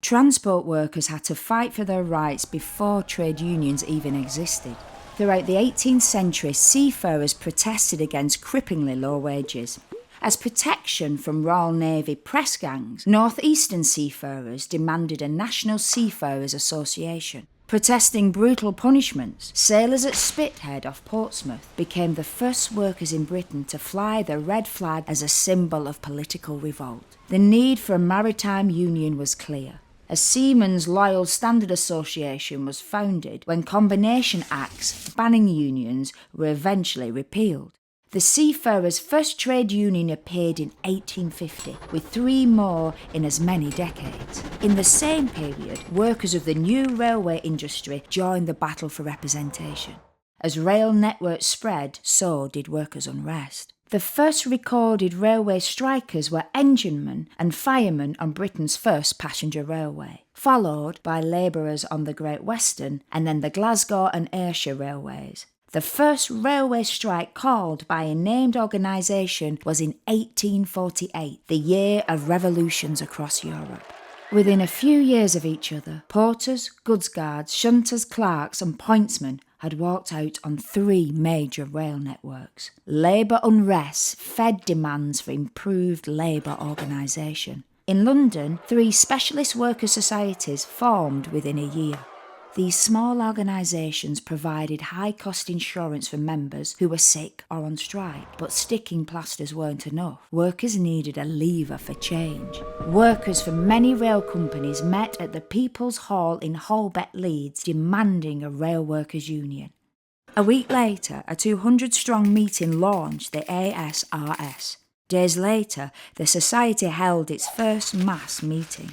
Transport workers had to fight for their rights before trade unions even existed. Throughout the 18th century, seafarers protested against cripplingly low wages. As protection from Royal Navy press gangs, northeastern seafarers demanded a National Seafarers Association. Protesting brutal punishments, sailors at Spithead off Portsmouth became the first workers in Britain to fly the red flag as a symbol of political revolt. The need for a maritime union was clear. A Seamen's Loyal Standard Association was founded when Combination Acts banning unions were eventually repealed. The seafarers' first trade union appeared in 1850, with 3 more in as many decades. In the same period, workers of the new railway industry joined the battle for representation. As rail networks spread, so did workers' unrest. The first recorded railway strikers were enginemen and firemen on Britain's first passenger railway, followed by labourers on the Great Western and then the Glasgow and Ayrshire railways. The first railway strike called by a named organisation was in 1848, the year of revolutions across Europe. Within a few years of each other, porters, goods guards, shunters, clerks and pointsmen had walked out on 3 major rail networks. Labour unrest fed demands for improved labour organisation. In London, 3 specialist worker societies formed within a year. These small organisations provided high-cost insurance for members who were sick or on strike, but sticking plasters weren't enough. Workers needed a lever for change. Workers from many rail companies met at the People's Hall in Holbeck, Leeds, demanding a rail workers' union. A week later, a 200-strong meeting launched the ASRS. Days later, the society held its first mass meeting.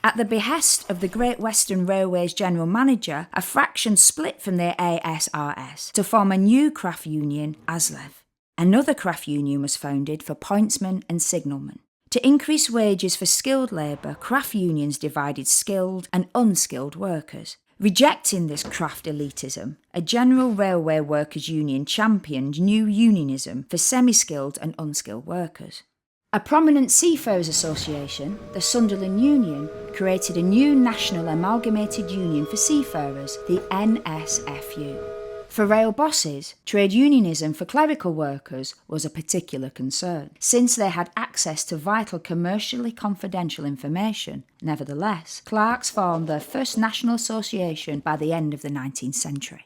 At the behest of the Great Western Railway's general manager, a fraction split from the ASRS to form a new craft union, ASLEF. Another craft union was founded for pointsmen and signalmen. To increase wages for skilled labour, craft unions divided skilled and unskilled workers. Rejecting this craft elitism, a general railway workers' union championed new unionism for semi-skilled and unskilled workers. A prominent seafarers association, the Sunderland Union, created a new national amalgamated union for seafarers, the NSFU. For rail bosses, trade unionism for clerical workers was a particular concern, since they had access to vital commercially confidential information. Nevertheless, clerks formed their first national association by the end of the 19th century.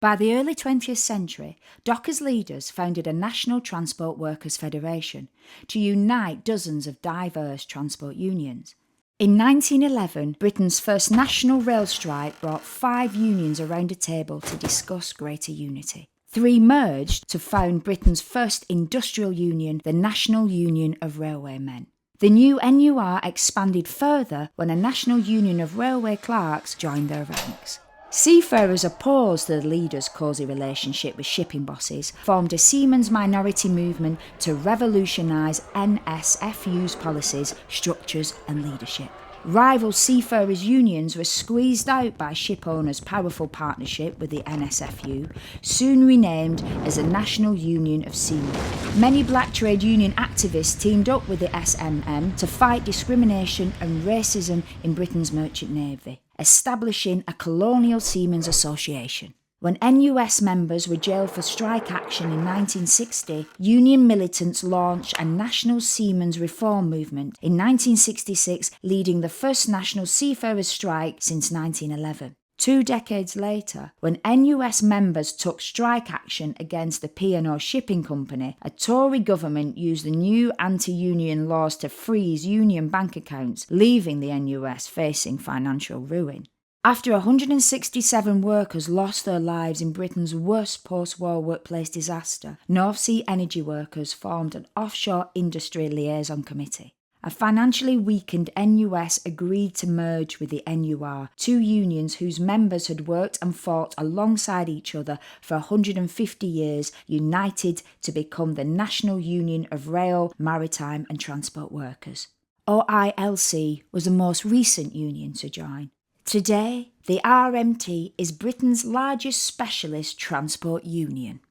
By the early 20th century, dockers' leaders founded a National Transport Workers' Federation to unite dozens of diverse transport unions. In 1911, Britain's first national rail strike brought 5 unions around a table to discuss greater unity. 3 merged to found Britain's first industrial union, the National Union of Railwaymen. The new NUR expanded further when a National Union of Railway Clerks joined their ranks. Seafarers opposed the leaders' cosy relationship with shipping bosses, formed a seamen's minority movement to revolutionise NSFU's policies, structures and leadership. Rival seafarers' unions were squeezed out by ship owners' powerful partnership with the NSFU, soon renamed as the National Union of Seamen. Many black trade union activists teamed up with the SMM to fight discrimination and racism in Britain's merchant navy, establishing a colonial seamen's association. When NUS members were jailed for strike action in 1960, union militants launched a national seamen's reform movement in 1966, leading the first national seafarers' strike since 1911. 2 decades later, when NUS members took strike action against the P&O Shipping Company, a Tory government used the new anti-union laws to freeze union bank accounts, leaving the NUS facing financial ruin. After 167 workers lost their lives in Britain's worst post-war workplace disaster, North Sea energy workers formed an offshore industry liaison committee. A financially weakened NUS agreed to merge with the NUR, 2 unions whose members had worked and fought alongside each other for 150 years, united to become the National Union of Rail, Maritime and Transport Workers. OILC was the most recent union to join. Today, the RMT is Britain's largest specialist transport union.